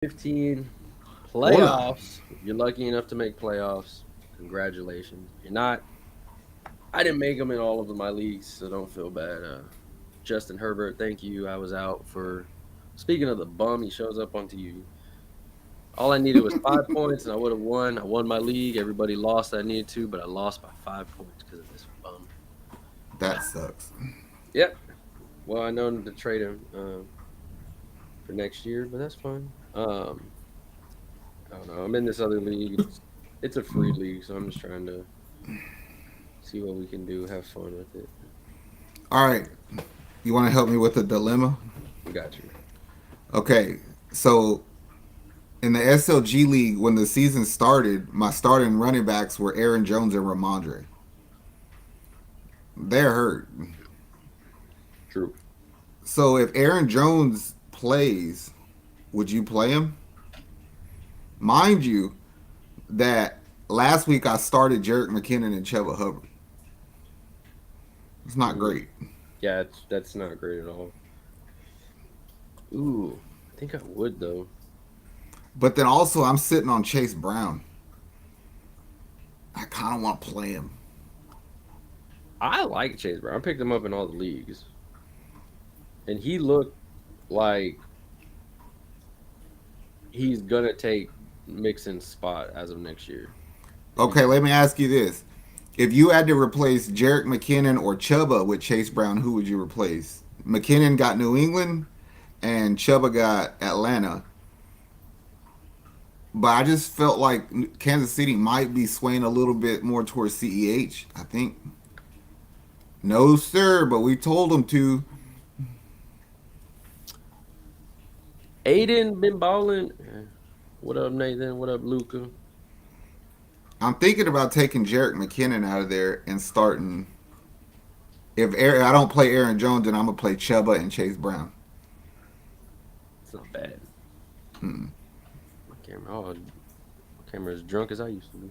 15 Hola. playoffs. If you're lucky enough to make playoffs, congratulations. If you're not, I didn't make them in all of my leagues, so don't feel bad. Justin Herbert, thank you. I was out for. Speaking of the bum, he shows up onto you. All I needed was 5 points, and I would have won. I won my league. Everybody lost that I needed to, but I lost by 5 points because of this bum. That sucks. Yep. Well, I know to trade him for next year, but that's fine. I don't know. I'm in this other league. It's a free league, so I'm just trying to see what we can do. Have fun with it. All right. You want to help me with a dilemma? Got you. Okay. So in the SLG league, when the season started, my starting running backs were Aaron Jones and Ramondre. They're hurt. True. So if Aaron Jones plays, would you play him? Mind you, that last week I started Jerick McKinnon and Chuba Hubbard. It's not Mm, great. yeah, that's not great at all. Ooh, I think I would though. But then also I'm sitting on Chase Brown. I kind of want to play him. I like Chase Brown. I picked him up in all the leagues, and he looked like he's gonna take Mixon's spot as of next year. If he Okay, keeps, let me ask you this. If you had to replace Jarek McKinnon or Chuba with Chase Brown, who would you replace? McKinnon got New England and Chuba got Atlanta. But I just felt like Kansas City might be swaying a little bit more towards CEH, I think. No, sir, but we told them to. Aiden been balling. What up, Nathan? What up, Luca? I'm thinking about taking Jarek McKinnon out of there and starting. If I don't play Aaron Jones, then I'm going to play Chuba and Chase Brown. It's not bad. Hmm. My camera, my camera as drunk as I used to be.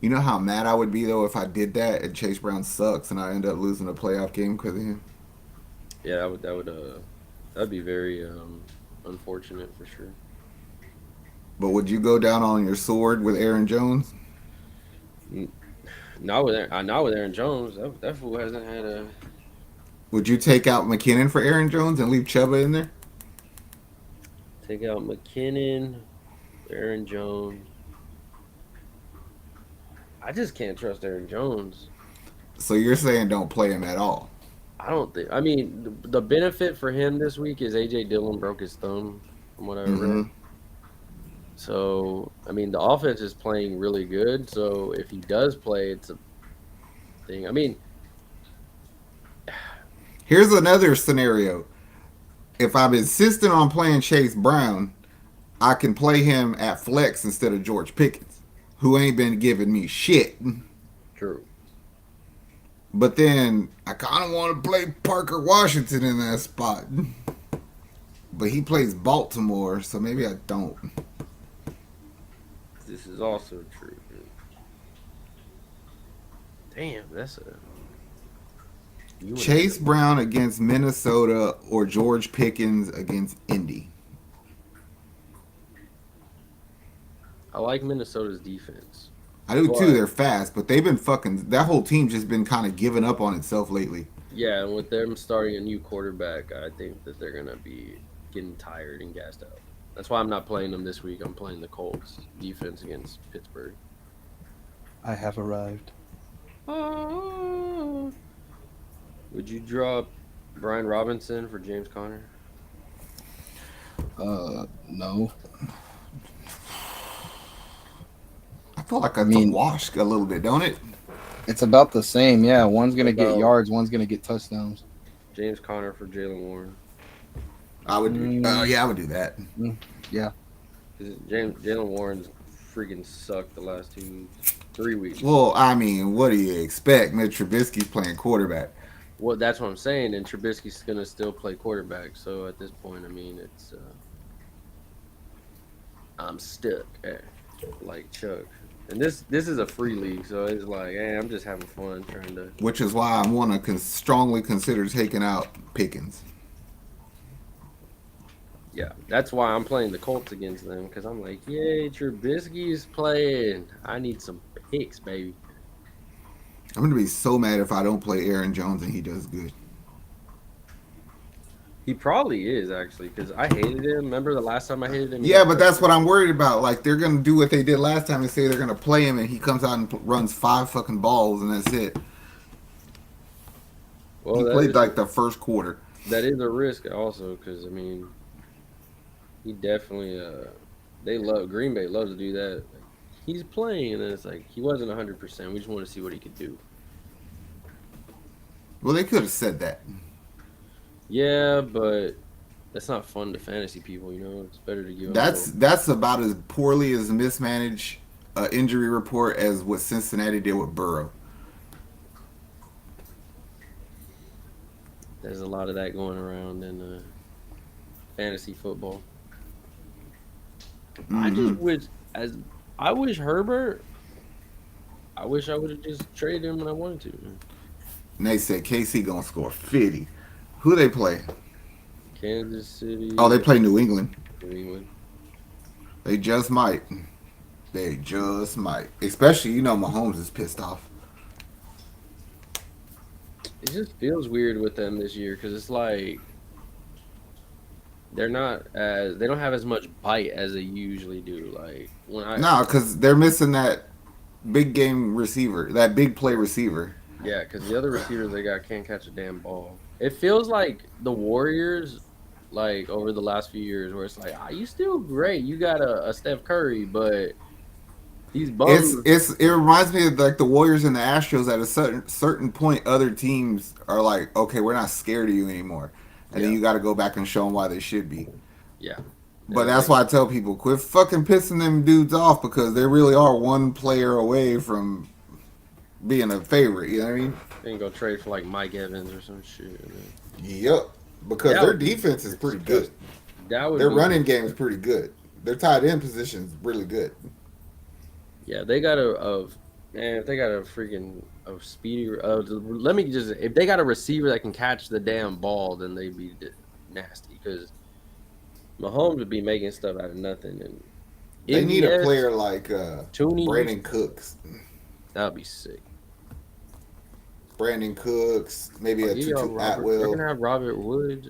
You know how mad I would be, though, if I did that and Chase Brown sucks and I end up losing a playoff game because of him? Yeah, that'd be very unfortunate for sure. But would you go down on your sword with Aaron Jones? N- Not with Aaron Jones. That fool hasn't had a Would you take out McKinnon for Aaron Jones and leave Chuba in there? take out McKinnon, Aaron Jones. I just can't trust Aaron Jones. So you're saying don't play him at all? I don't think. I mean, the benefit for him this week is AJ Dillon broke his thumb, from what I read. Mm-hmm. So I mean, the offense is playing really good. So if he does play, it's a thing. I mean, Here's another scenario. If I'm insistent on playing Chase Brown, I can play him at flex instead of George Pickens, who ain't been giving me shit. true. But then I kind of want to play Parker Washington in that spot. But he plays Baltimore, so maybe I don't. This is also true. Damn, that's a you and Chase Brown against Minnesota or George Pickens against Indy. I like Minnesota's defense, I do too. but They're fast, but they've been fucking. That whole team just been kind of giving up on itself lately. yeah, and with them starting a new quarterback, I think that they're gonna be getting tired and gassed out. That's why I'm not playing them this week. I'm playing the Colts defense against Pittsburgh. I have arrived. Ah. Would you drop Brian Robinson for James Conner? No. I feel like I it's a mean, wash a little bit, don't it? it's about the same. Yeah, one's What gonna get about yards, one's gonna get touchdowns. James Conner for Jalen Warren? I would do. Mm, Yeah, I would do that. yeah. Because Jalen Warren's freaking sucked the last 3 weeks. Well, I mean, what do you expect? Mitch Trubisky's playing quarterback. Well, that's what I'm saying. And Trubisky's gonna still play quarterback. So at this point, I mean, it's I'm stuck, like Chuck. And this is a free league, so it's like, hey, I'm just having fun trying to. Which is why I want to strongly consider taking out Pickens. Yeah, that's why I'm playing the Colts against them because I'm like, yay, Trubisky's playing. I need some picks, baby. I'm gonna be so mad if I don't play Aaron Jones and he does good. He probably is actually because I hated him. Remember the last time I hated him? He Yeah, got but hurt. that's what I'm worried about. Like they're gonna do what they did last time and say they're gonna play him and he comes out and runs 5 fucking balls and that's it. Well, He played like the first quarter. that is a risk also because I mean, he definitely they love Green Bay loves to do that. Like, he's playing and it's like he wasn't 100%. We just want to see what he could do. Well, they could have said that. Yeah, but that's not fun to fantasy people. You know, it's better to give. That's about as poorly as mismanaged injury report as what Cincinnati did with Burrow. There's a lot of that going around in fantasy football. I just Mhm. wish, as I wish Herbert. I wish I would have just traded him when I wanted to. And they said KC gonna score 50. Who they play? Kansas City. Oh, they play New England. New England. They just might. They just might. Especially, Mahomes is pissed off. It just feels weird with them this year because it's like they don't have as much bite as they usually do. Like when I No, because they're missing that big game receiver, that big play receiver. yeah, because the other receivers they got can't catch a damn ball. It feels like the Warriors, like over the last few years, where it's like, you still great. You got a Steph Curry, but these bums. It reminds me of like the Warriors and the Astros. At a certain point, other teams are like, okay, we're not scared of you anymore, and then Yeah. you got to go back and show them why they should be. Yeah. But that's why I tell people, quit fucking pissing them dudes off because they really are one player away from being a favorite. You know what I mean? They can go trade for like Mike Evans or some shit. Yep. Because That their would be defense is pretty good. That would Their be running game is pretty good. Their tight end position is really good. Yeah, they got man. If they got a freaking a speedy, let me just if they got a receiver that can catch the damn ball, then they'd be nasty because Mahomes would be making stuff out of nothing. And They need a MVS, player like Tooney, Brandon Cooks. that'd be sick. Brandon Cooks, maybe a Yeah, Tutu Robert. They're Atwell. gonna have Robert Woods.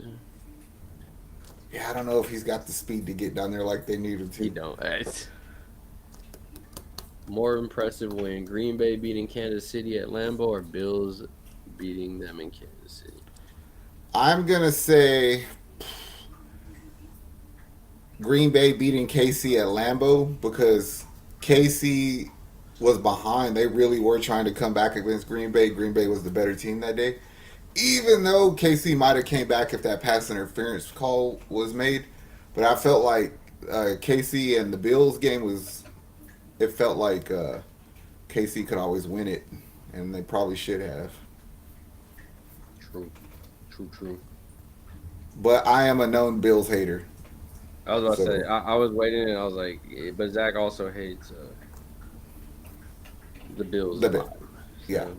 Yeah, I don't know if he's got the speed to get down there like they need him He to. don't. More impressive win: Green Bay beating Kansas City at Lambeau, or Bills beating them in Kansas City. I'm gonna say Green Bay beating KC at Lambeau because KC was behind. They really were trying to come back against Green Bay. Green Bay was the better team that day. Even though KC might have came back if that pass interference call was made, but I felt like KC and the Bills game was. It felt like KC could always win it, and they probably should have. True, true. But I am a known Bills hater. I was about to So- say, I was waiting and I was like, but Zach also hates the Bills. The a Bi- lot. yeah. So,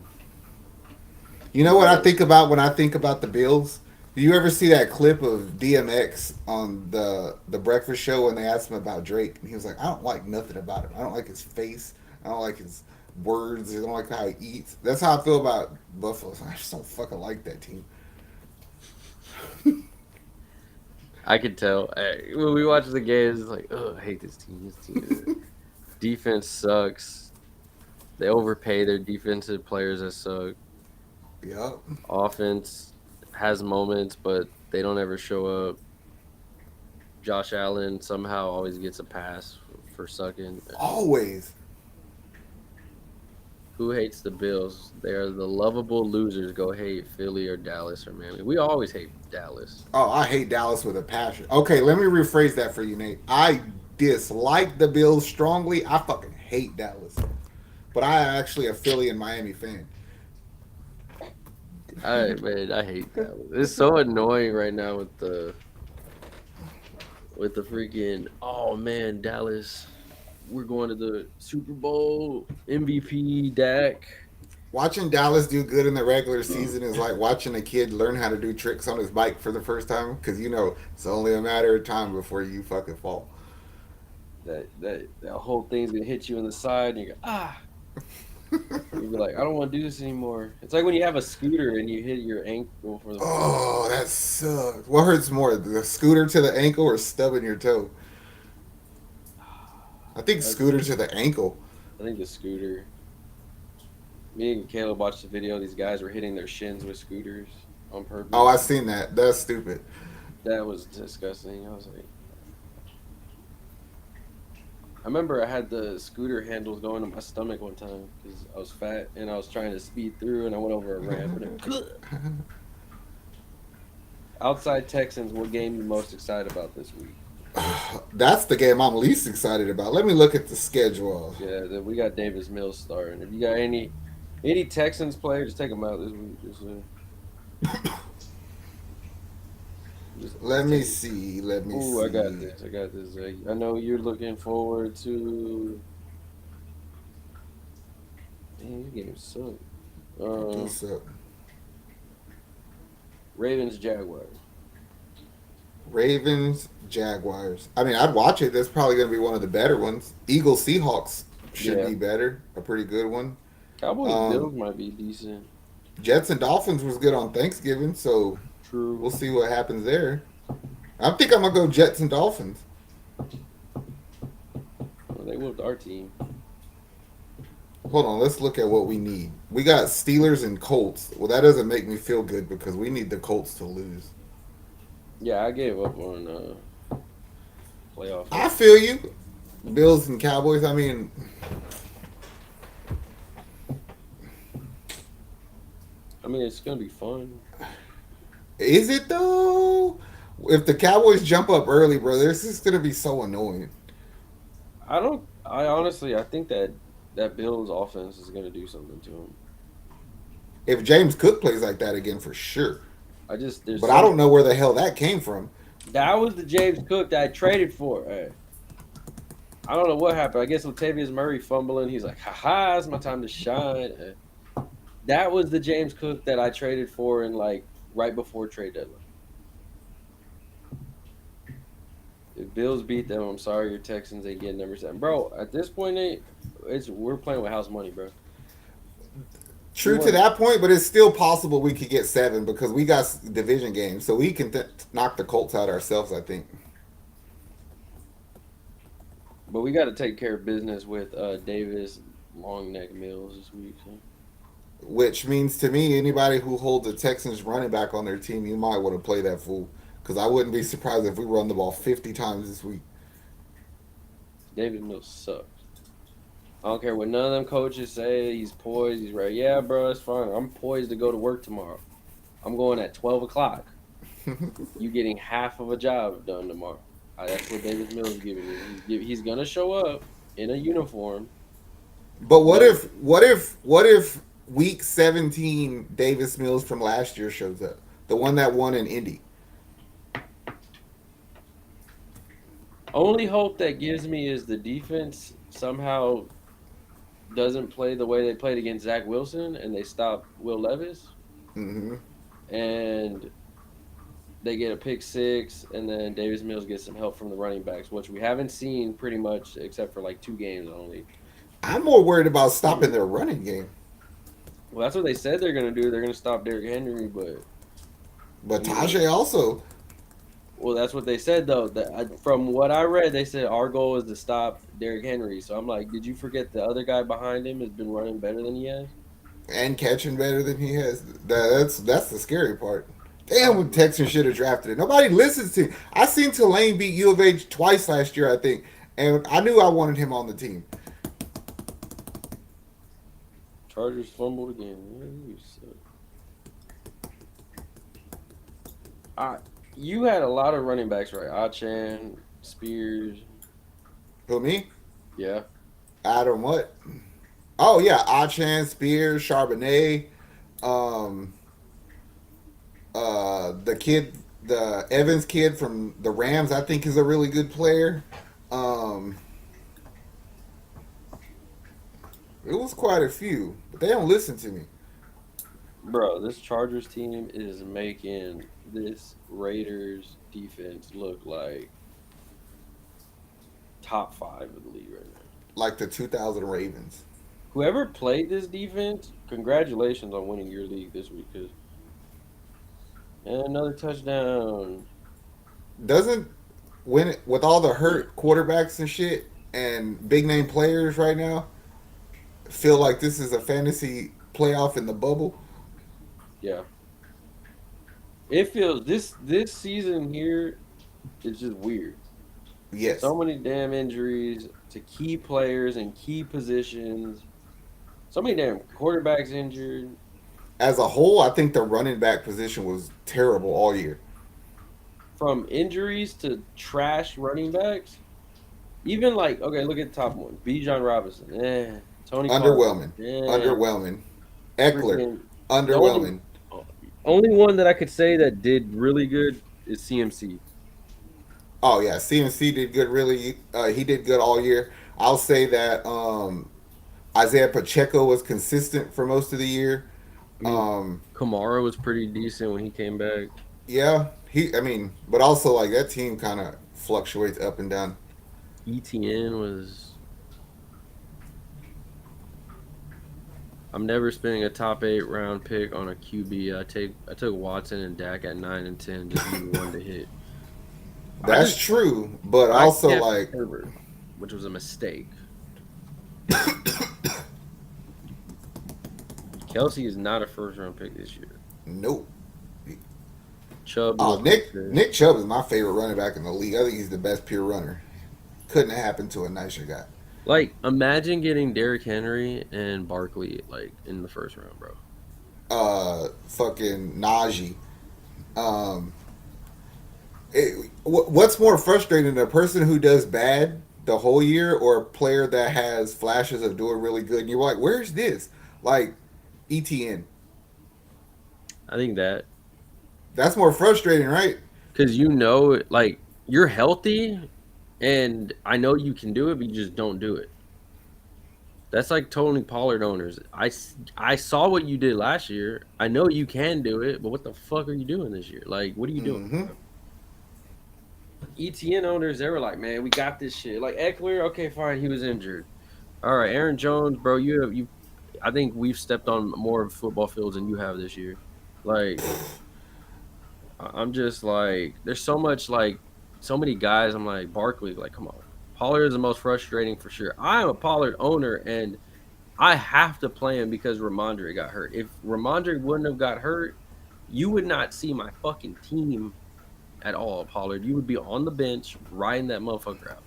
You know what I think about when I think about the Bills? Do you ever see that clip of DMX on the Breakfast Show when they asked him about Drake? And he was like, I don't like nothing about him. I don't like his face. I don't like his words. I don't like how he eats. That's how I feel about Buffalo. I just don't fucking like that team. I could tell. When we watch the games, it's like, I hate this team. Defense sucks. They overpay their defensive players that suck. Yup. Offense has moments, but they don't ever show up. Josh Allen somehow always gets a pass for sucking. Always. Who hates the Bills? They are the lovable losers. Go hate Philly or Dallas or Miami. We always hate Dallas. Oh, I hate Dallas with a passion. Okay, let me rephrase that for you, Nate. I dislike the Bills strongly. I fucking hate Dallas. But I am actually a Philly and Miami fan. I hate Dallas. It's so annoying right now with the freaking Dallas. We're going to the Super Bowl. MVP Dak. Watching Dallas do good in the regular season is like watching a kid learn how to do tricks on his bike for the first time because you know it's only a matter of time before you fucking fall. That whole thing's gonna hit you in the side, and you go ah. You'll be like, I don't want to do this anymore. It's like when you have a scooter and you hit your ankle for the first time. Oh, that sucks. What hurts more, the scooter to the ankle or stubbing your toe? I think I, scooter to the ankle. I think the scooter. Me and Caleb watched the video. These guys were hitting their shins with scooters on Oh, purpose. I seen that. That's stupid. That was disgusting. I was like, I remember I had the scooter handles going to my stomach one time because I was fat and I was trying to speed through and I went over a ramp and it, outside Texans. What game you most excited about this week? That's the game I'm least excited about. Let me look at the schedule. Yeah, we got Davis Mills starting. If you got any Texans players, take them out this week. Let Just me take. see. Let me Ooh, I got see. this. I got this. I know you're looking forward to. Man, these games suck. Um, What's up? Ravens Jaguars. Ravens, Jaguars. I mean, I'd watch it. That's probably going to be one of the better ones. Eagles, Seahawks should Yeah. be better. A pretty good one. Cowboys Um, Bills might be decent. Jets and Dolphins was good on Thanksgiving, so True. we'll see what happens there. I think I'm gonna go Jets and Dolphins. Well, they whooped our team. Hold on, let's look at what we need. We got Steelers and Colts. Well, that doesn't make me feel good because we need the Colts to lose. Yeah, I gave up on playoff I hopes. feel you. Bills and Cowboys. I mean, I mean, it's gonna be fun. is it though? If the Cowboys jump up early, bro, this is gonna be so annoying. I don't. I honestly, I think that Bills offense is gonna do something to them. If James Cook plays like that again, for sure. I just there's But I some. don't know where the hell that came from. That was the James Cook that I traded for. Hey, I don't know what happened. I guess Latavius Murray fumbling. He's like, haha, it's my time to shine. That was the James Cook that I traded for in like right before trade deadline. If Bills beat them, I'm sorry, your Texans ain't getting number 7, bro. At this point, we're playing with house money, bro. We True to won, that point, but it's still possible we could get 7 because we got division games, so we can knock the Colts out ourselves. I think. but we got to take care of business with Davis Long Neck Mills this week. So. Which means to me, anybody who holds a Texans running back on their team, you might want to play that fool. Because I wouldn't be surprised if we run the ball 50 times this week. Davis Mills sucks. I don't care what none of them coaches say. He's poised. He's right. Yeah, bro, that's fine. I'm poised to go to work tomorrow. I'm going at 12 o'clock. You getting half of a job done tomorrow. That's what Davis Mills is giving you. He's gonna show up in a uniform. But No, what if week 17 Davis Mills from last year shows up? The one that won in Indy. only hope that gives me is the defense somehow doesn't play the way they played against Zach Wilson and they stop Will Levis Hmm. and they get a pick six and then Davis Mills gets some help from the running backs, which we haven't seen pretty much except for like 2 games only. I'm more worried about stopping their running game. Well, that's what they said they're going to do. They're going to stop Derrick Henry, but But you know, Tajay also. well, that's what they said though. From what I read, they said our goal is to stop Derrick Henry. So I'm like, did you forget the other guy behind him has been running better than he has? And catching better than he has. That's the scary part. Damn, when Um, Texans should have drafted it. Nobody listens to him. I seen Tulane beat U of H twice last year, I think, and I knew I wanted him on the team. Chargers fumbled again. Man, you suck. You had a lot of running backs, right? Achan, Spears. Who, me? Yeah. Adam what? Oh yeah, Achan, Spears, Charbonnet, um, the kid, the Evans kid from the Rams, I think is a really good player. Um, It was quite a few, but they don't listen to me. Bro, this Chargers team is making this Raiders defense look like top 5 of the league right now. Like the 2000 Ravens. Whoever played this defense, congratulations on winning your league this week. And another touchdown. Doesn't when with all the hurt quarterbacks and shit and big name players right now, feel like this is a fantasy playoff in the bubble. Yeah. It feels this season here is just weird. Yes. So many damn injuries to key players and key positions. So many damn quarterbacks injured. As a whole, I think the running back position was terrible all year. From injuries to trash running backs. Even like, okay, look at the top one. Bijan Robinson. Tony Underwhelming. Pollard, Underwhelming. Eckler. freaking- Underwhelming. Only one that I could say that did really good is CMC. Oh yeah, CMC did good. Really, he did good all year. I'll say that Isaiah Pacheco was consistent for most of the year. I mean, Kamara was pretty decent when he came back. Yeah, I mean, but also like that team kind of fluctuates up and down. ETN was. I'm never spending a top 8 round pick on a QB. I took Watson and Dak at 9 and 10 just need one to hit. That's true, but also kept like Herbert, which was a mistake. Kelsey is not a first round pick this year. nope. Chubb. Oh, was good. Nick Chubb is my favorite running back in the league. I think he's the best pure runner. Couldn't have happened to a nicer guy. Like, imagine getting Derrick Henry and Barkley like in the first round, bro. Fucking Najee. What's more frustrating, a person who does bad the whole year or a player that has flashes of doing really good? And you're like, where's this? Like ETN. I think that That's more frustrating, right? because like you're healthy, and I know you can do it, but you just don't do it. That's like Tony Pollard owners. I saw what you did last year. I know you can do it, but what the fuck are you doing this year? Like, what are you doing? Mhm. ETN owners, they were like, man, we got this shit. Like Eckler, okay, fine, he was injured. All right, Aaron Jones, bro, you. I think we've stepped on more football fields than you have this year. Like, I'm just like, there's so much like, so many guys. I'm like Barkley, like, come on. Pollard is the most frustrating for sure. I am a Pollard owner, and I have to play him because Ramondre got hurt. If Ramondre wouldn't have got hurt, you would not see my fucking team at all, Pollard. You would be on the bench riding that motherfucker out.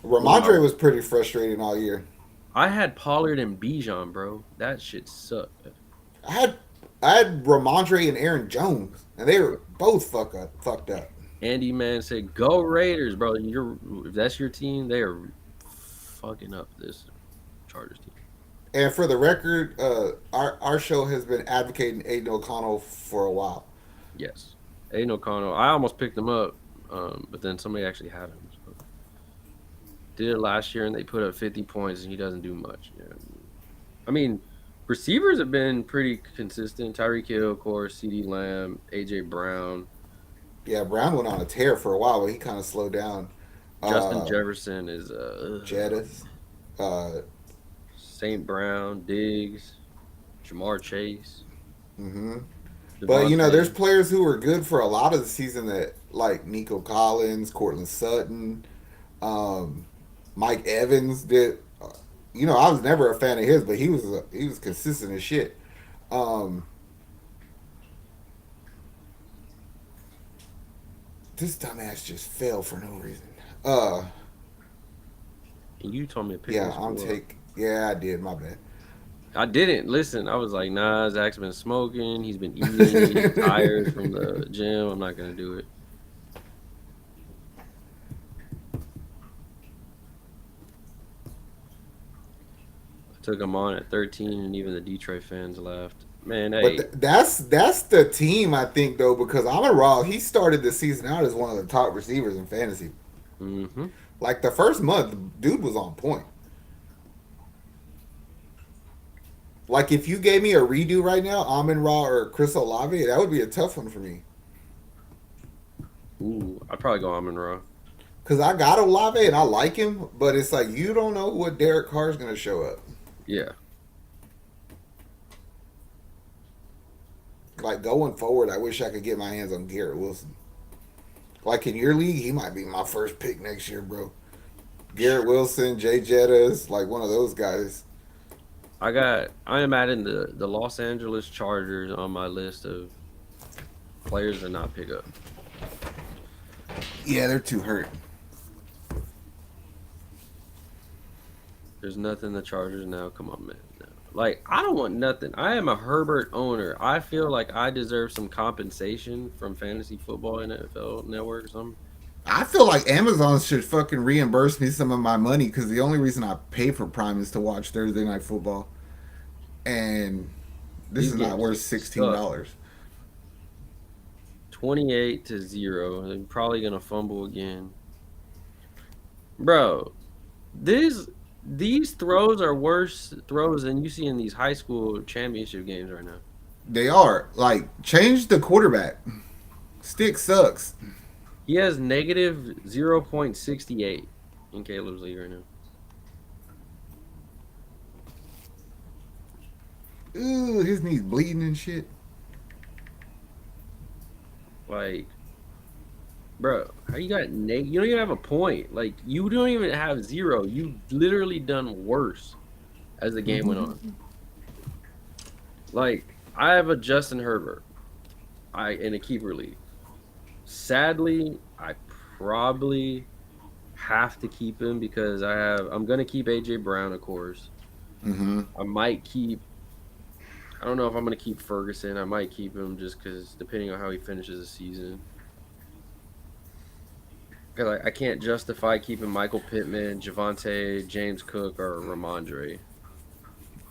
Ramondre was pretty frustrating all year. I had Pollard and Bijan, bro. That shit sucked. I had Ramondre and Aaron Jones, and they were both fucked up. Andy Man said, "Go Raiders, bro. If that's your team, they are fucking up this Chargers team." And for the record, our show has been advocating Aiden O'Connell for a while. Yes, Aiden O'Connell. I almost picked him up, but then somebody actually had him. So. Did it last year, and they put up 50 points, and he doesn't do much. Yeah. I mean, receivers have been pretty consistent. Tyreek Hill, of course, CeeDee Lamb, AJ Brown. Yeah, Brown went on a tear for a while, but he kind of slowed down. Justin Jefferson is Jettis. St. Brown, Diggs, Jamar Chase. Mm-hmm. But Devontae. there's players who were good for a lot of the season that like Nico Collins, Cortland Sutton, Mike Evans did. I was never a fan of his, but he was consistent as shit. This dumbass just fell for no reason. You told me to pick. Yeah, this Yeah, I did. My bad. I didn't listen. I was like, nah, Zach's been smoking. He's been eating. He's tired from the gym. I'm not gonna do it. I took him on at 13, and even the Detroit fans laughed. Man, hey, But that's the team, I think, though, because Amon Ra, he started the season out as one of the top receivers in fantasy. mm-hmm. Like the first month, dude was on point. Like if you gave me a redo right now, Amon Ra or Chris Olave, that would be a tough one for me. Ooh, I'd probably go Amon Ra. Cause I got Olave and I like him, but it's like you don't know what Derek Carr's gonna show up. Yeah. Like going forward, I wish I could get my hands on Garrett Wilson. Like in your league, he might be my first pick next year, bro. Garrett Wilson, Jay Jettas, like one of those guys. I am adding the Los Angeles Chargers on my list of players to not pick up. Yeah, they're too hurt. There's nothing the Chargers now. Come on, man. No. Like, I don't want nothing. I am a Herbert owner. I feel like I deserve some compensation from Fantasy Football and NFL Network or something. I feel like Amazon should fucking reimburse me some of my money because the only reason I pay for Prime is to watch Thursday Night Football, and this These is not games worth suck. $16. 28-0. They're probably gonna fumble again, bro. These throws are worse throws than you see in these high school championship games right now. They are like change the quarterback. Stick sucks. He has negative 0.68 in Caleb's league right now. Ooh, his knees bleeding and shit. Like, bro, how you got you don't even have a point. Like, you don't even have 0. You literally done worse as the game went on. Like, I have a Justin Herbert, in a keeper league. Sadly, I probably have to keep him because I'm gonna keep AJ Brown, of course. I might keep. I don't know if I'm gonna keep Ferguson. I might keep him just because depending on how he finishes the season. Because I can't justify keeping Michael Pittman, Javonte, James Cook, or Ramondre.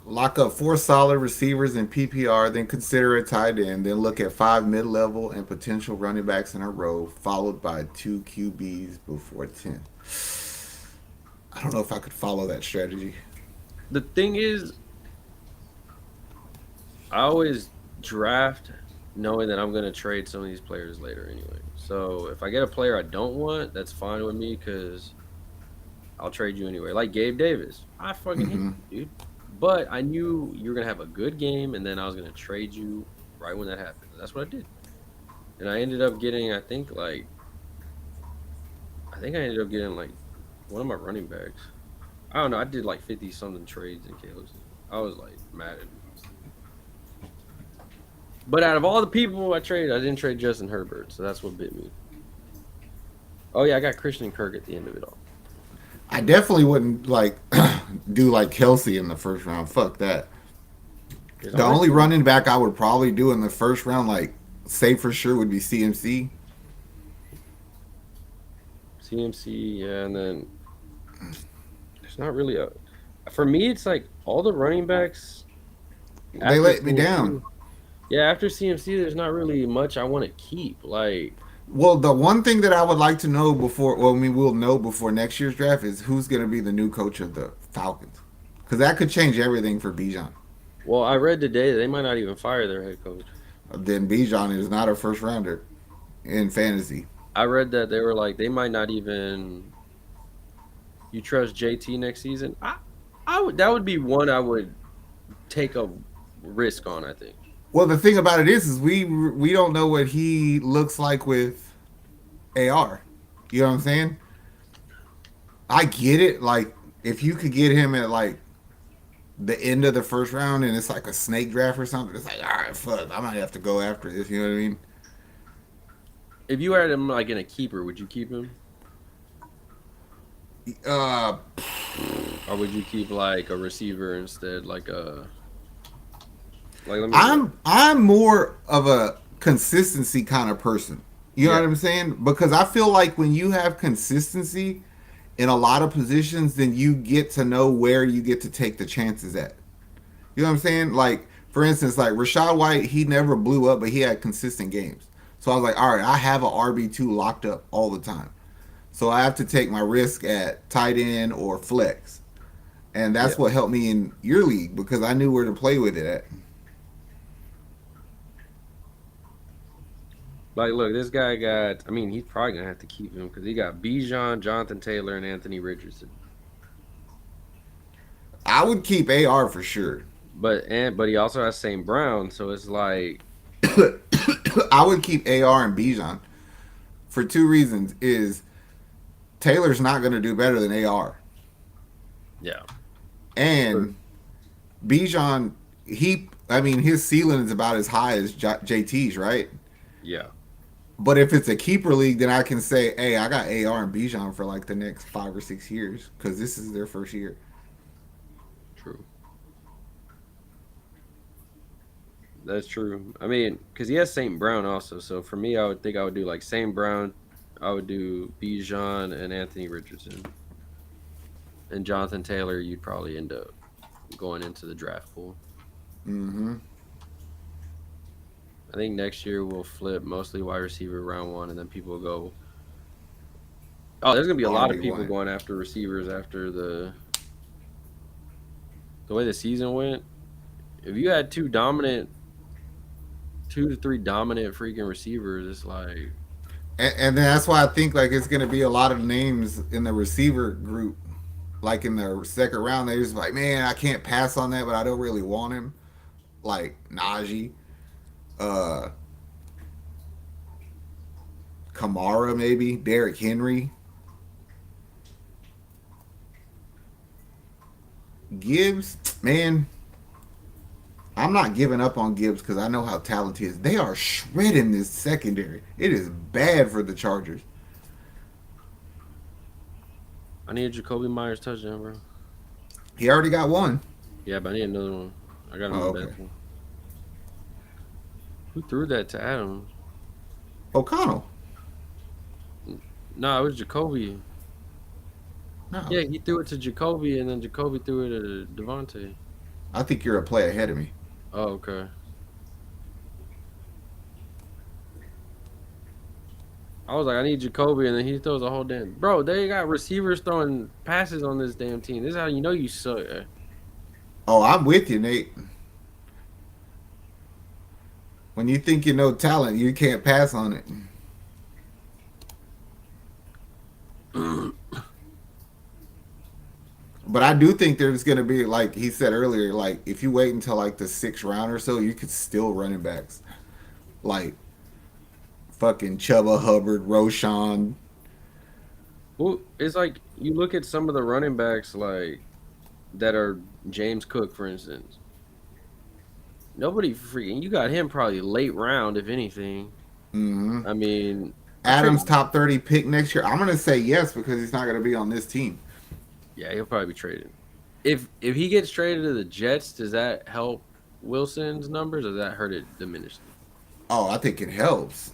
Lock up 4 solid receivers in PPR, then consider a tight end, then look at 5 mid-level and potential running backs in a row, followed by 2 QBs before 10. I don't know if I could follow that strategy. The thing is, I always draft knowing that I'm going to trade some of these players later anyway. So if I get a player I don't want, that's fine with me because I'll trade you anyway. Like Gabe Davis. I fucking hate you, dude. But I knew you were going to have a good game, and then I was going to trade you right when that happened. That's what I did. And I ended up getting, I think I ended up getting, like, one of my running backs. I don't know. I did, like, 50-something trades in Caleb's. I was, like, mad at me. But out of all the people I traded, I didn't trade Justin Herbert, so that's what bit me. Oh, yeah, I got Christian Kirk at the end of it all. I definitely wouldn't like do like Kelsey in the first round. Fuck that. The only running back I would probably do in the first round, like say for sure, would be CMC. CMC, yeah, and then there's not really a. For me, it's like all the running backs. They let me down. Yeah, after CMC, there's not really much I want to keep. Like, well, the one thing that I would like to know before, well, I mean, we'll know before next year's draft is who's going to be the new coach of the Falcons, because that could change everything for Bijan. Well, I read today they might not even fire their head coach. Then Bijan is not a first rounder in fantasy. I read that they were like they might not even. You trust JT next season? I would. That would be one I would take a risk on. I think. Well, the thing about it is we don't know what he looks like with AR. You know what I'm saying? I get it. Like, if you could get him at like the end of the first round and it's like a snake draft or something, it's like, all right, fuck, I might have to go after this. You know what I mean? If you had him like in a keeper, would you keep him? Or would you keep like a receiver instead, like a? Like, I'm more of a consistency kind of person. You know what I'm saying? Because I feel like when you have consistency in a lot of positions, then you get to know where you get to take the chances at. You know what I'm saying? Like, for instance, like Rachaad White, he never blew up, but he had consistent games. So I was like, all right, I have an RB2 locked up all the time. So I have to take my risk at tight end or flex. And Yeah. that's what helped me in your league because I knew where to play with it at. Like, look, this guy got. I mean, he's probably gonna have to keep him because he got Bijan, Jonathan Taylor, and Anthony Richardson. I would keep AR for sure. But he also has St. Brown, so it's like, I would keep AR and Bijan for two reasons. Is Taylor's not going to do better than AR, yeah, sure. and Bijan, I mean, his ceiling is about as high as JT's, right? Yeah, But if it's a keeper league, then I can say, hey, I got AR and Bijan for like the next 5 or 6 years because this is their first year. true. That's true. I mean, because he has St. Brown also. So for me, I would think I would do like St. Brown. I would do Bijan and Anthony Richardson. And Jonathan Taylor, you'd probably end up going into the draft pool. Mm-hmm. I think next year we'll flip mostly wide receiver round one, and then people will go. Oh, there's gonna be a lot of people RB1. going after receivers after the way the season went. If you had two to three dominant freaking receivers, it's like, And then that's why I think like it's going to be a lot of names in the receiver group. Like in the second round, they just like, man, I can't pass on that, but I don't really want him. Like Najee, uh, Kamara, maybe Derrick Henry, Gibbs. Man, I'm not giving up on Gibbs because I know how talented he is. They are shredding this secondary. It is bad for the Chargers. I need a Jacoby Myers touchdown, bro. He already got one. Yeah, but I need another one. I got him Oh, in okay. bed. Who threw that to Adams? O'Connell. No, it was Jacoby. No, Yeah, he threw it to Jacoby, and then Jacoby threw it to Devontae. I think you're a play ahead of me. Oh, okay. I was like, I need Jacoby, and then he throws a whole damn. Bro, they got receivers throwing passes on this damn team. This is how you know you suck. Oh, I'm with you, Nate. When you think you know talent, you can't pass on it. But I do think there's going to be, like he said earlier, like if you wait until like the sixth round or so, you could still running backs. Like fucking Chuba Hubbard, Roshan. Well, it's like you look at some of the running backs like that are James Cook, for instance. Nobody freaking. You got him probably late round, if anything. Hmm. I mean, I trade. Adams top 30 pick next year. I'm going to say yes because he's not going to be on this team. Yeah, he'll probably be traded. If he gets traded to the Jets, does that help Wilson's numbers, or does that hurt it, diminish them? Oh, I think it helps.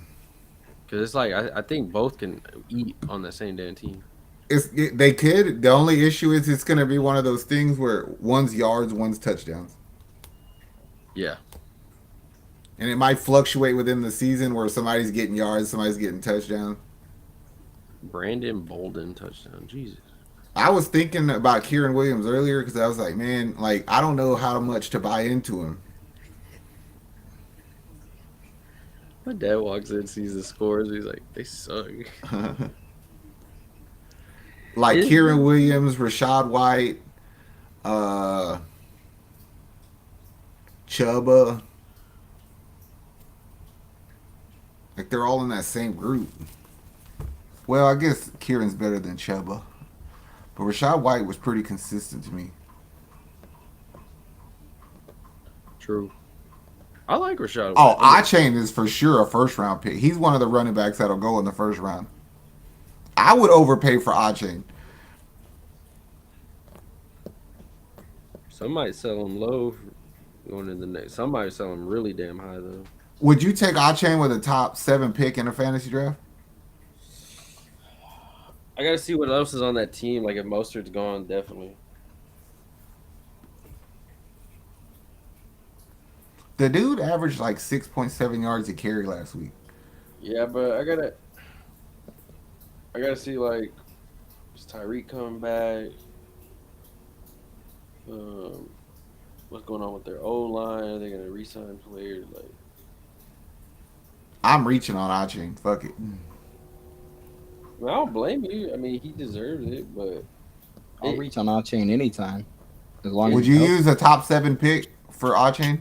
Because it's like I think both can eat on the same damn team. They could. The only issue is it's going to be one of those things where one's yards, one's touchdowns. Yeah, And it might fluctuate within the season where somebody's getting yards, somebody's getting touchdowns. Brandon Bolden touchdown. Jesus. I was thinking about Kieran Williams earlier because I was like, man, like I don't know how much to buy into him. My dad walks in, sees the scores, he's like, they suck. Like Is Kieran Williams, Rashad White, uh, Chuba, like they're all in that same group. Well, I guess Kieran's better than Chuba, but Rashad White was pretty consistent to me. true. I like Rashad Oh, White. I mean, Achain is for sure a first round pick. He's one of the running backs that'll go in the first round. I would overpay for Achain. some might sell him low going in the next. Some might sell him really damn high though. Would you take Achain with a top 7 pick in a fantasy draft? I gotta see what else is on that team. Like if Mostert's gone, definitely. The dude averaged like 6.7 yards a carry last week. Yeah, but I gotta see like is Tyreek coming back? Um, what's going on with their O line? Are they gonna re-sign players? Like, I'm reaching on Achin. Fuck it. I don't blame you. I mean, he deserves it, but I'll it, reach on our chain anytime, as long as Would he's you healthy. use a top 7 pick for Achin?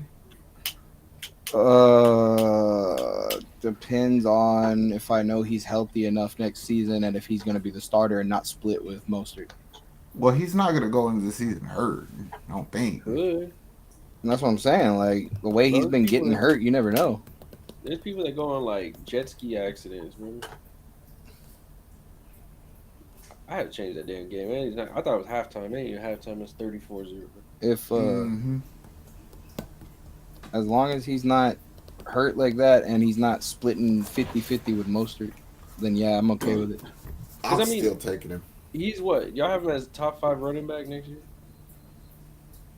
Depends on if I know he's healthy enough next season and if he's going to be the starter and not split with Mostert. Well, he's not gonna go into the season hurt. I don't think. could. And that's what I'm saying. Like the way he's Those been people getting that- hurt, you never know. There's people that go on like jet ski accidents, man. I had to change that damn game. Man, I thought it was halftime. It ain't even halftime. It's 34-0. If Mhm. as long as he's not hurt like that and he's not splitting 50-50 with Mostert, then yeah, I'm okay with it. I'm I mean- still taking him. He's what? Y'all have him as top 5 running back next year?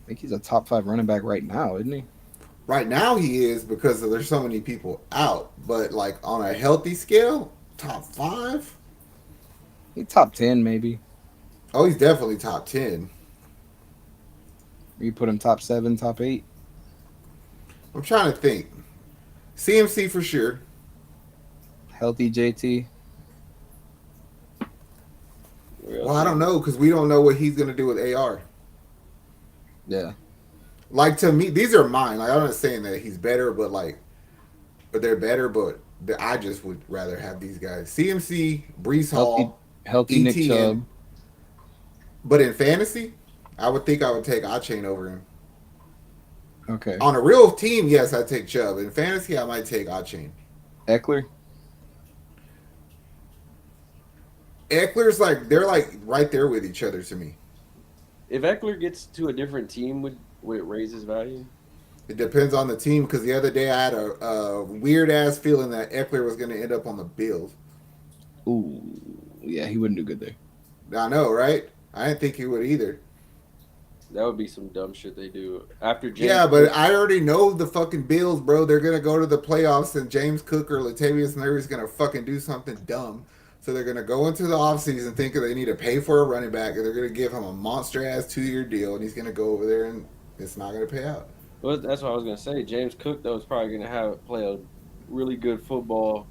I think he's a top 5 running back right now, isn't he? Right now he is because there's so many people out. But like on a healthy scale, top 5. He's top 10 maybe. Oh, he's definitely top 10. You put him top 7, top 8. I'm trying to think. CMC for sure. Healthy JT. Well, I don't know because we don't know what he's gonna do with AR. Yeah. Like to me, these are mine. Like I'm not saying that he's better, but they're better. But I just would rather have these guys. CMC, Brees Hall, Healthy Nick ETN. Chubb. But in fantasy, I would think I would take Achin over him. Okay. On a real team, yes, I'd take Chubb. In fantasy, I might take Achin. Eckler. Eckler's they're like right there with each other to me. If Eckler gets to a different team, would it raise his value? It depends on the team because the other day I had a weird ass feeling that Eckler was going to end up on the Bills. Ooh. Yeah, he wouldn't do good there. I know, right? I didn't think he would either. That would be some dumb shit they do after James. Yeah, but I already know the fucking Bills, bro. They're gonna go to the playoffs, and James Cook or Latavius Murray's gonna fucking do something dumb. So they're gonna go into the offseason thinking they need to pay for a running back, and they're gonna give him a monster ass 2-year deal, and he's gonna go over there and it's not gonna pay out. Well, that's what I was gonna say. James Cook though is probably gonna play a really good football,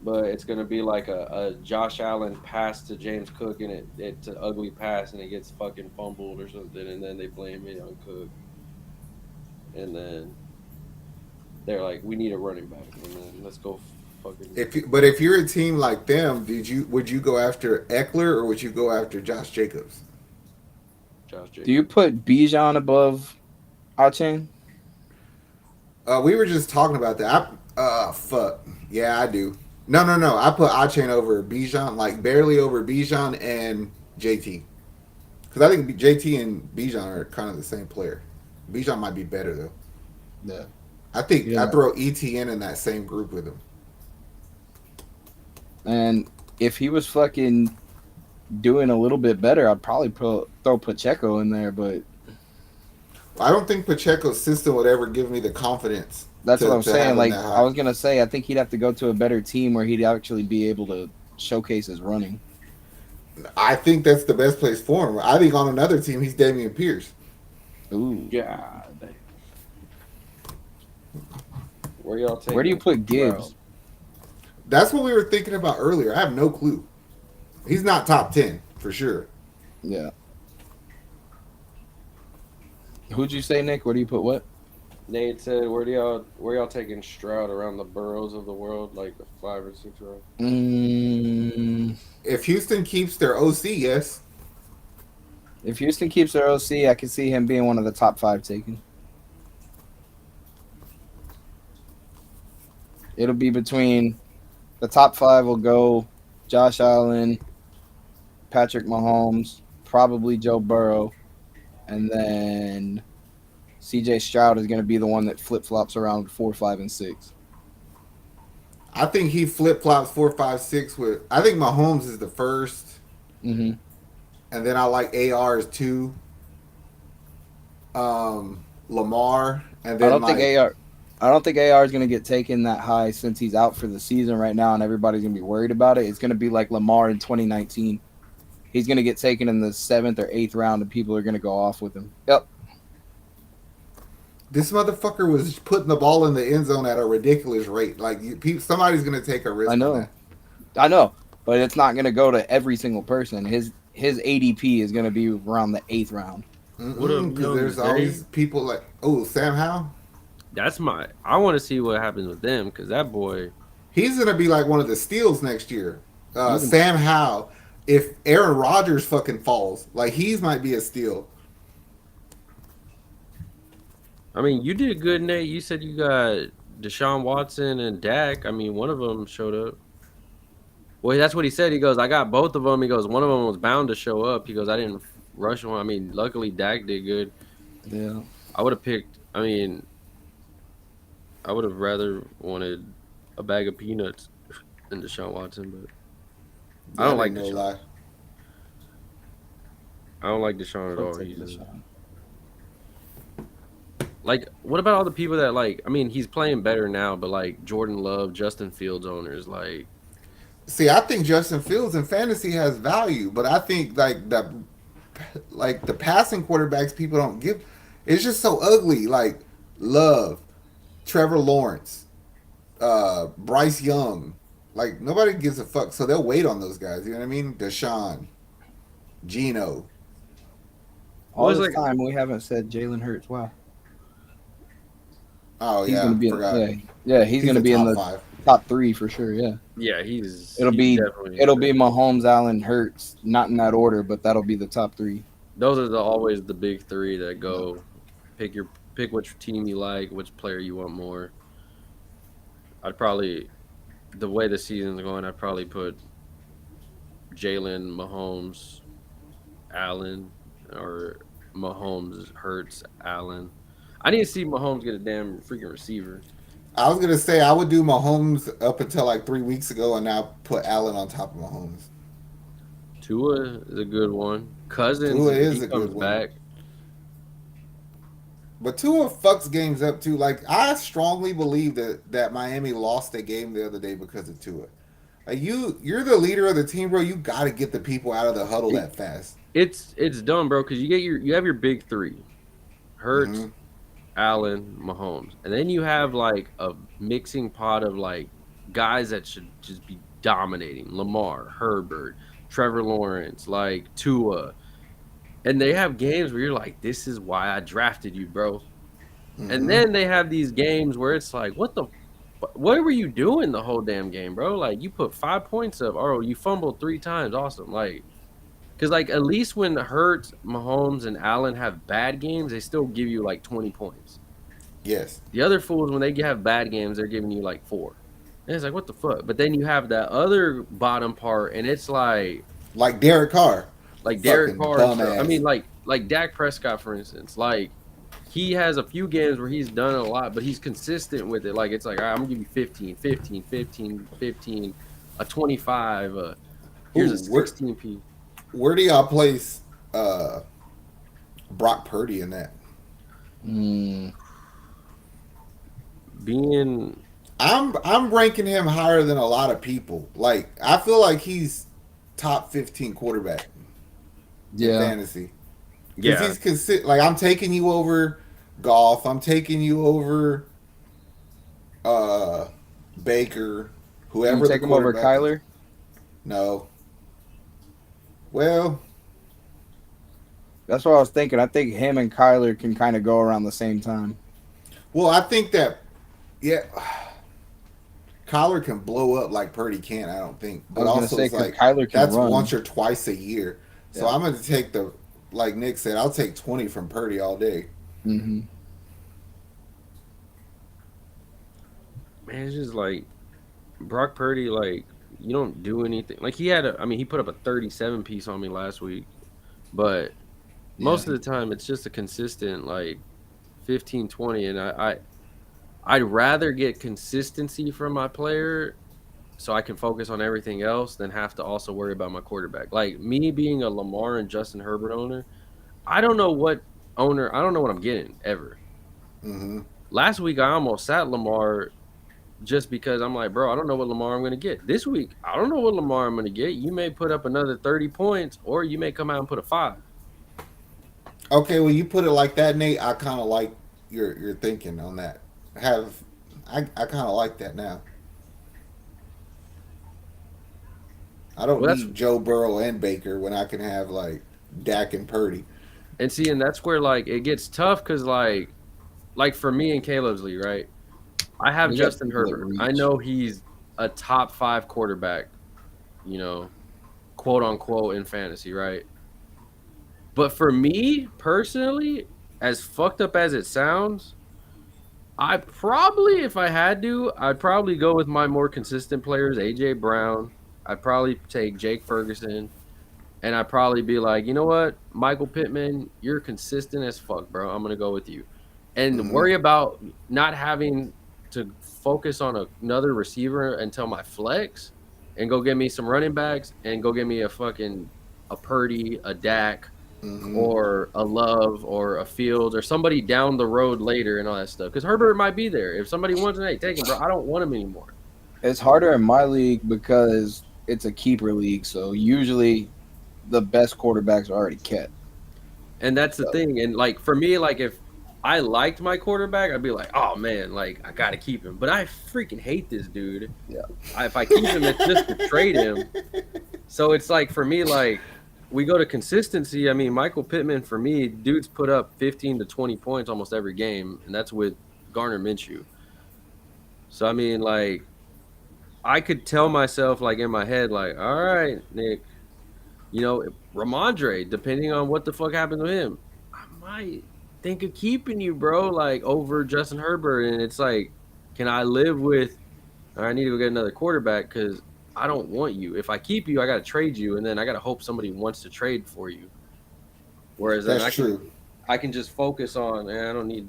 but it's gonna be like a Josh Allen pass to James Cook, and it's an ugly pass, and it gets fucking fumbled or something, and then they blame it on Cook, and then they're like, "We need a running back," and then let's go fucking. If you're a team like them, would you go after Eckler or would you go after Josh Jacobs? Josh Jacobs. Do you put Bijan above Achin? We were just talking about that. Fuck. Yeah, I do. No. I put Achin over Bijan, like barely over Bijan and JT. Because I think JT and Bijan are kind of the same player. Bijan might be better though. Yeah. I think Yeah. I throw ETN in that same group with him. And if he was fucking doing a little bit better, I'd probably throw Pacheco in there, but I don't think Pacheco's system would ever give me the confidence. that's to- what I'm to have saying. him Like that high. I was gonna say, I think he'd have to go to a better team where he'd actually be able to showcase his running. I think that's the best place for him. I think on another team, he's Damian Pierce. Ooh. God. Where y'all take? Where do you put Gibbs? Bro. That's what we were thinking about earlier. I have no clue. He's not top 10 for sure. Yeah. Who'd you say, Nick? Where do you put what? Nate said, "Where y'all taking Stroud around the boroughs of the world, like the 5 or 6 round?" If Houston keeps their OC, yes. If Houston keeps their OC, I can see him being one of the top 5 taken. It'll be between the top 5 will go Josh Allen, Patrick Mahomes, probably Joe Burrow, and then CJ Stroud is going to be the one that flip-flops around 4, 5, and 6. I think he flip flops 4, 5, 6 with. I think Mahomes is the first, Mm-hmm. and then I like AR is 2. Lamar, and then I don't think AR is going to get taken that high since he's out for the season right now and everybody's going to be worried about it. It's going to be like Lamar in 2019. he's going to get taken in the 7th or 8th round, and people are going to go off with him. Yep. This motherfucker was putting the ball in the end zone at a ridiculous rate. Like somebody's gonna take a risk. I know. On that. I know, but it's not going to go to every single person. His ADP is going to be around the 8th round. Because there's always people like, oh, Sam Howell. I want to see what happens with them because that boy. He's gonna be like one of the steals next year. Sam Howell. If Aaron Rodgers fucking falls, like might be a steal. I mean, you did good, Nate. You said you got Deshaun Watson and Dak. I mean, one of them showed up. Well, that's what he said. He goes, I got both of them. He goes, one of them was bound to show up. He goes, I didn't rush one. I mean, luckily Dak did good. Yeah. I would have picked, I mean, I would have rather wanted a bag of peanuts than Deshaun Watson, but I don't like Deshaun. Lie. I don't like Deshaun at all. Take Deshaun. Like, what about all the people that, like, I mean, he's playing better now, but, like, Jordan Love, Justin Fields owners, like. See, I think Justin Fields in fantasy has value, but I think, like the passing quarterbacks people don't give, it's just so ugly. Like, Love, Trevor Lawrence, Bryce Young. Like, nobody gives a fuck, so they'll wait on those guys. You know what I mean? Deshaun, Geno. All this time, we haven't said Jalen Hurts. Wow. Oh, he's yeah. Gonna be he's going to be in the 5. Top 3 for sure, yeah. Yeah, It'll be Mahomes, Allen, Hurts, not in that order, but that'll be the top 3. Those are always the big 3 that go. Pick which team you like, which player you want more. I'd probably, the way the season's going, I'd probably put Jalen, Mahomes, Allen, or Mahomes, Hurts, Allen. I need to see Mahomes get a damn freaking receiver. I was going to say, I would do Mahomes up until like 3 weeks ago and now put Allen on top of Mahomes. Tua is a good one. Cousins, Tua is he a comes good one. back. But Tua fucks games up too. Like, I strongly believe that Miami lost a game the other day because of Tua. Like, you're the leader of the team, bro. You got to get the people out of the huddle that fast. It's dumb, bro, because you have your big 3. Hurts, Allen, Mahomes. And then you have like a mixing pot of like guys that should just be dominating. Lamar, Herbert, Trevor Lawrence, like Tua. And they have games where you're like, this is why I drafted you, bro. And then they have these games where it's like, what were you doing the whole damn game, bro? Like, you put 5 points up. Oh, you fumbled 3 times. Awesome. Like, because, like, at least when Hurts, Mahomes, and Allen have bad games, they still give you, like, 20 points. Yes. The other fools, when they have bad games, they're giving you, like, 4. And it's like, what the fuck? But then you have that other bottom part, and it's like... Like Derek Carr. Like Derek Carr. I mean, like Dak Prescott, for instance. Like, he has a few games where he's done a lot, but he's consistent with it. Like, it's like, all right, I'm going to give you 15, a 25, here's a 16 piece. Where do y'all place Brock Purdy in that? I'm ranking him higher than a lot of people. Like, I feel like he's top 15 quarterback in fantasy. Yeah, he's consistent. Like, I'm taking you over Goff. I'm taking you over Baker. Whoever. You take him over Kyler? No. Well, that's what I was thinking. I think him and Kyler can kind of go around the same time. Well, I think that, yeah, Kyler can blow up like Purdy can. I don't think, but also it's like Kyler can that's run once or twice a year. So I'm going to take like Nick said, I'll take 20 from Purdy all day. Man, it's just like Brock Purdy, like, you don't do anything. Like, he put up a 37 piece on me last week, but most of the time it's just a consistent, like, 15, 20. And I'd rather get consistency from my player so I can focus on everything else than have to also worry about my quarterback. Like, me being a Lamar and Justin Herbert owner, I don't know what I'm getting ever. Last week I almost sat Lamar just because I'm like, bro, I don't know what Lamar I'm going to get. This week, I don't know what Lamar I'm going to get. You may put up another 30 points, or you may come out and put a 5. Okay, well, you put it like that, Nate. I kind of like your thinking on that. I kind of like that now. I don't Well, that's need Joe Burrow and Baker when I can have like Dak and Purdy. and see, and that's where like it gets tough because like for me and Caleb's league, right? I have We got Justin people that Herbert. I reach. know he's a top 5 quarterback, you know, quote unquote in fantasy, right? But for me personally, as fucked up as it sounds, I probably, if I had to, I'd probably go with my more consistent players, AJ Brown. I'd probably take Jake Ferguson, and I'd probably be like, you know what, Michael Pittman, you're consistent as fuck, bro. I'm gonna go with you, and Hmm. worry about not having to focus on another receiver until my flex, and go get me some running backs, and go get me a Purdy, a Dak, Hmm. or a Love or a Fields or somebody down the road later and all that stuff. Because Herbert might be there. If somebody wants him, hey, take him, bro. I don't want him anymore. It's harder in my league because it's a keeper league. So usually the best quarterbacks are already kept. And that's the So thing. And like for me, like if I liked my quarterback, I'd be like, oh man, like I gotta keep him. But I freaking hate this dude. yeah, If I keep him, it's just to trade him. So it's like for me, like we go to consistency. I mean, Michael Pittman for me, dude's put up 15 to 20 points almost every game, and that's with Garner Minshew. So I mean, like I could tell myself like in my head, like, all right, Nick, Ramondre, depending on what the fuck happens with him, I might think of keeping you, bro, like over Justin Herbert. And it's like, can I live with or I need to go get another quarterback because I don't want you. If I keep you, I gotta trade you, and then I gotta hope somebody wants to trade for you. Whereas then That's true. I can just focus on I don't need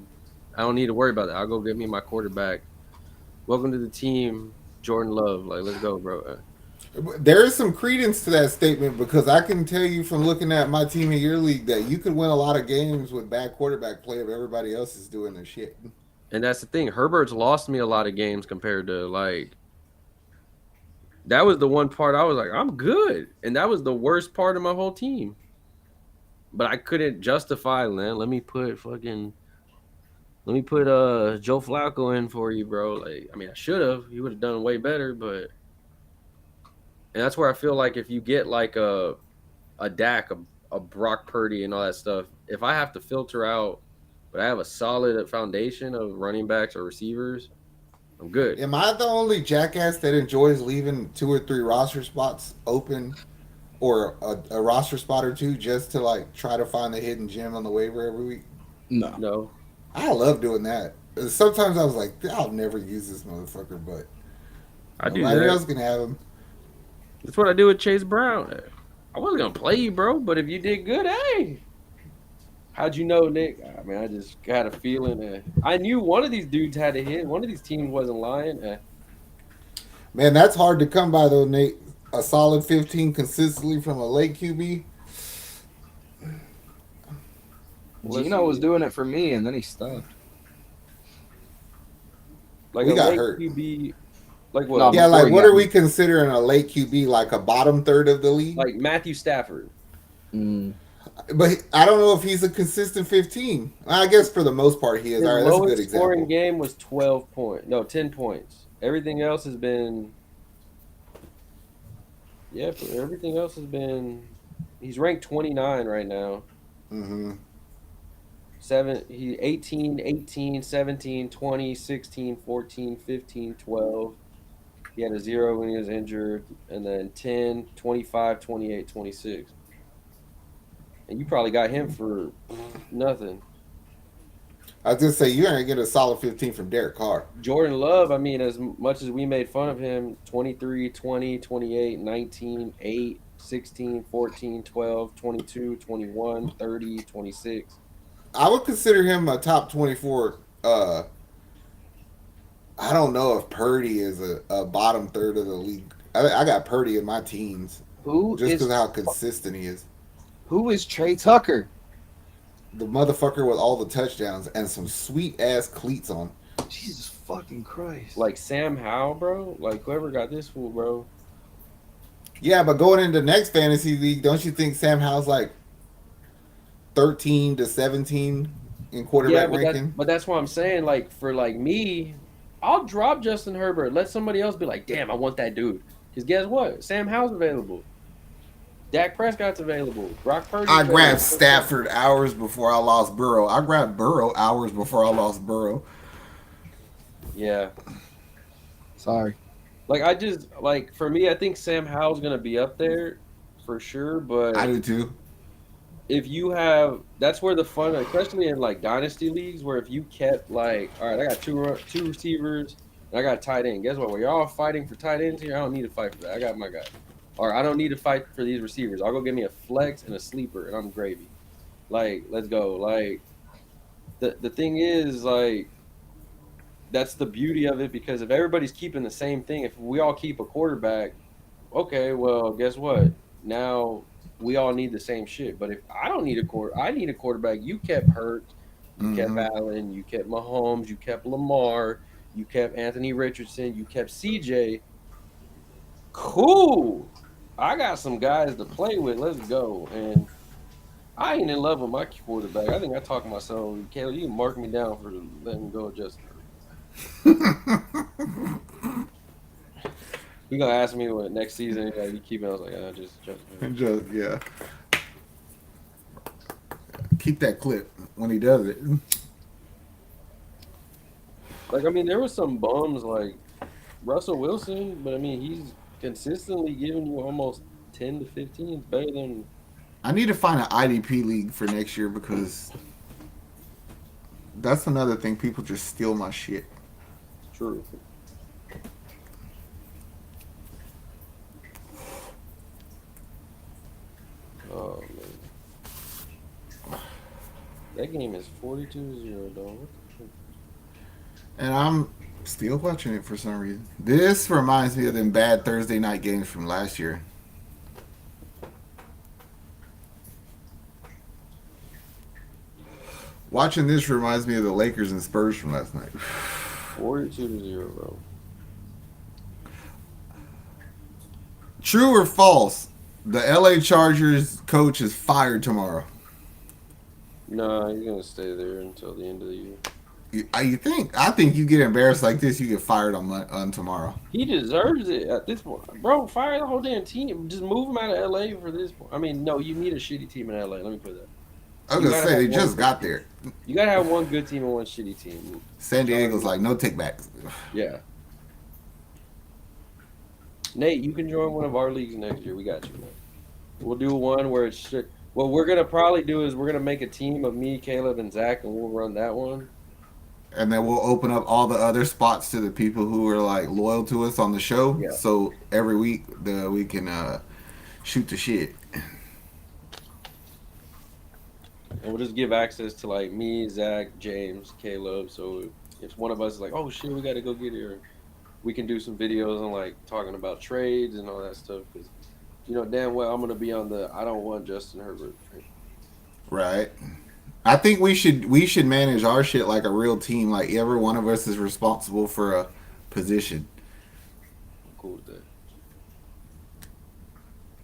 to worry about that. I'll go get me my quarterback. Welcome to the team, Jordan Love. Like, let's go, bro. There is some credence to that statement because I can tell you from looking at my team in your league that you could win a lot of games with bad quarterback play if everybody else is doing their shit. And that's the thing. Herbert's lost me a lot of games compared to like that was the one part I was like, I'm good. And that was the worst part of my whole team. But I couldn't justify, man. Let me put Joe Flacco in for you, bro. Like, I mean, I should have. He would have done way better, but and that's where I feel like if you get like a Dak, a Brock Purdy, and all that stuff, if I have to filter out, but I have a solid foundation of running backs or receivers, I'm good. Am I the only jackass that enjoys leaving 2 or 3 roster spots open or a roster spot or two just to like try to find the hidden gem on the waiver every week? no. No, I love doing that. Sometimes I was like, I'll never use this motherfucker, but I do nobody that. else can have him. That's what I do with Chase Brown. I wasn't gonna play you, bro, but if you did good, hey, how'd you know, Nick? I mean, I just got a feeling. I knew one of these dudes had a hit. One of these teams wasn't lying. Man, that's hard to come by though, Nate. A solid 15 consistently from a late QB. Let's Gino was see. doing it for me, and then he stopped. Like We a got late hurt. QB, like No, what? Yeah, before like he what got are we hurt. considering a late QB? Like a bottom third of the league? Like Matthew Stafford. Mm. But I don't know if he's a consistent 15. I guess for the most part he is. His All right, that's a good lowest scoring example. game was 12 points. No, 10 points. Everything else has been everything else has been he's ranked 29 right now. Hmm. 18, 18, 17, 20, 16, 14, 15, 12. He had a 0 when he was injured and then 10, 25, 28, 26. And you probably got him for nothing. I was just say you're gonna get a solid 15 from Derek Carr. Jordan Love, I mean, as much as we made fun of him, 23, 20, 28, 19, 8, 16, 14, 12, 22, 21, 30, 26. I would consider him a top 24. I don't know if Purdy is a bottom third of the league. I got Purdy in my teens Who just because is of how consistent he is. who is Trey Tucker? The motherfucker with all the touchdowns and some sweet ass cleats on. Jesus fucking Christ. Like Sam Howell, bro. Like whoever got this fool, bro. Yeah, but going into the next fantasy league, don't you think Sam Howell's like 13 to 17 in Yeah, quarterback ranking? but that's what I'm saying. Like for like me, I'll drop Justin Herbert. Let somebody else be like, damn, I want that dude. Because guess what? Sam Howell's available. Dak Prescott's available. Brock Purdy's I available. grabbed Stafford hours before I lost Burrow. I grabbed Burrow hours before I lost Burrow. Yeah. Sorry. Like I just like for me, I think Sam Howell's gonna be up there for sure. But I do too. if you have, that's where the fun, especially in like dynasty leagues, where if you kept like, all right, I got two receivers and I got a tight end. Guess what? When you're all fighting for tight ends here, I don't need to fight for that. I got my guy. Or I don't need to fight for these receivers. I'll go get me a flex and a sleeper, and I'm gravy. Like, let's go. Like, the thing is, like, that's the beauty of it because if everybody's keeping the same thing, if we all keep a quarterback, okay, well, guess what? Now we all need the same shit. But if I don't need I need a quarterback. You kept Hurts, you kept Allen, you kept Mahomes, you kept Lamar, you kept Anthony Richardson, you kept CJ. Cool. I got some guys to play with. Let's go. And I ain't in love with my quarterback. I think I talked myself. Caleb, you can mark me down for letting go, Justin. You gonna ask me what next season you keep it? I was like, just yeah. Keep that clip when he does it. like I mean, there was some bums like Russell Wilson, but I mean he's consistently giving you almost 10 to 15. It's better than. I need to find an IDP league for next year because that's another thing. People just steal my shit. True. Oh man. That game is 42-0, dog. What the fuck? And I'm still watching it for some reason. This reminds me of them bad Thursday night games from last year. Watching this reminds me of the Lakers and Spurs from last night. 42-0, bro. True or false? The LA Chargers coach is fired tomorrow. Nah, he's gonna stay there until the end of the year. You think? I think you get embarrassed like this, you get fired on tomorrow. He deserves it at this point, bro. Fire the whole damn team. Just move him out of LA for this point. I mean, no, you need a shitty team in LA. Let me put that. I was gonna say they just got there. You gotta have one good team and one shitty team. San Diego's like no takebacks. Yeah. Nate, you can join one of our leagues next year. We got you, man. We'll do one where it's shit. What we're gonna probably do is we're gonna make a team of me, Caleb, and Zach, and we'll run that one. And then we'll open up all the other spots to the people who are like loyal to us on the show. Yeah. So every week we can shoot the shit. And we'll just give access to like me, Zach, James, Caleb. So if one of us is like, oh shit, we got to go get here, we can do some videos on like talking about trades and all that stuff. Because you know damn well I'm gonna be on the I don't want Justin Herbert train. Right. I think we should manage our shit like a real team. Like every one of us is responsible for a position. I'm cool with that.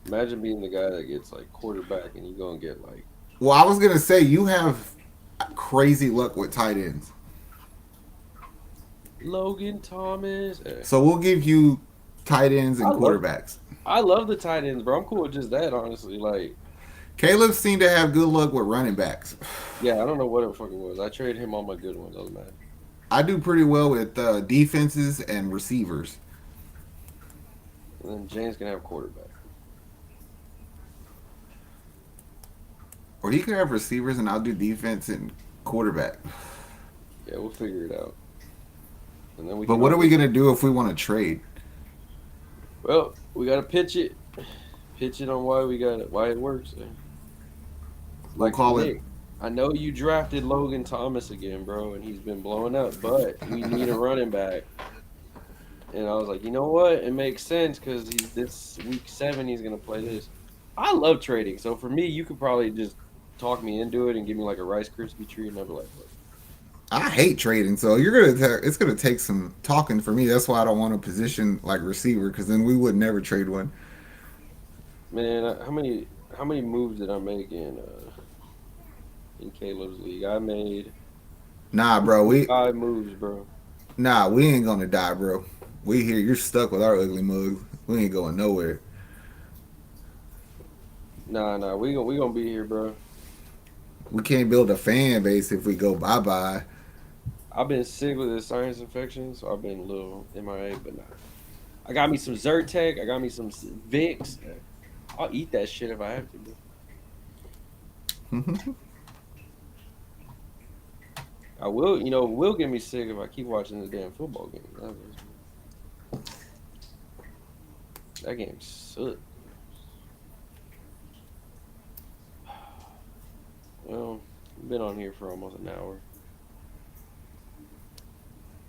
Imagine being the guy that gets like quarterback and you gonna get like. Well, I was gonna say you have crazy luck with tight ends. Logan Thomas. So we'll give you tight ends and quarterbacks. I love the tight ends, bro. I'm cool with just that, honestly. Like, Caleb seemed to have good luck with running backs. yeah, I don't know what it fucking was. I traded him all my good ones. Doesn't matter. I do pretty well with defenses and receivers. And then James can have quarterback. Or he could have receivers and I'll do defense and quarterback. Yeah, we'll figure it out. And then But what are we gonna do if we want to trade? Well, we gotta pitch it. Pitch it on why it works. We'll call it. I know you drafted Logan Thomas again, bro, and he's been blowing up, but we need a running back. And I was like, you know what? It makes sense because he's this week 7. He's gonna play this. I love trading, so for me, you could probably just talk me into it and give me like a Rice Krispie treat, and I'd be like, look. I hate trading, so it's gonna take some talking for me. That's why I don't want a position like receiver, because then we would never trade one. Man, how many moves did I make in Caleb's league? I made Nah, bro, five moves, bro. we ain't gonna die, bro. We here. You're stuck with our ugly mugs. We ain't going nowhere. Nah, we gonna be here, bro. We can't build a fan base if we go bye bye. I've been sick with this sinus infection, so I've been a little MIA, but nah. I got me some Zyrtec. I got me some Vicks. I'll eat that shit if I have to, bro. I will, will get me sick if I keep watching the damn football game. That game sucked. Well, we've been on here for almost an hour.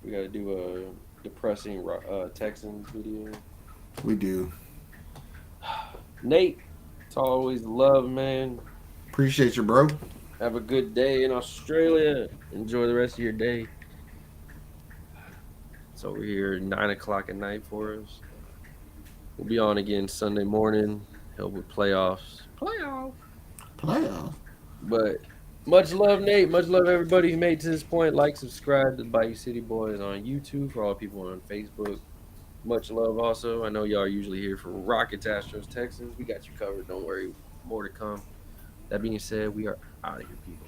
We got to do a depressing Texans video. We do. Nate, it's always love, man. Appreciate you, bro. Have a good day in Australia. Enjoy the rest of your day. It's over here 9 o'clock at night for us. We'll be on again Sunday morning. Help with playoffs. Playoff. But much love, Nate. Much love, everybody who made it to this point. Like, subscribe to the Bayou City Boys on YouTube. For all people on Facebook, much love also. I know y'all are usually here for Rockets, Astros, Texans. We got you covered. Don't worry. More to come. That being said, we are out of here, people.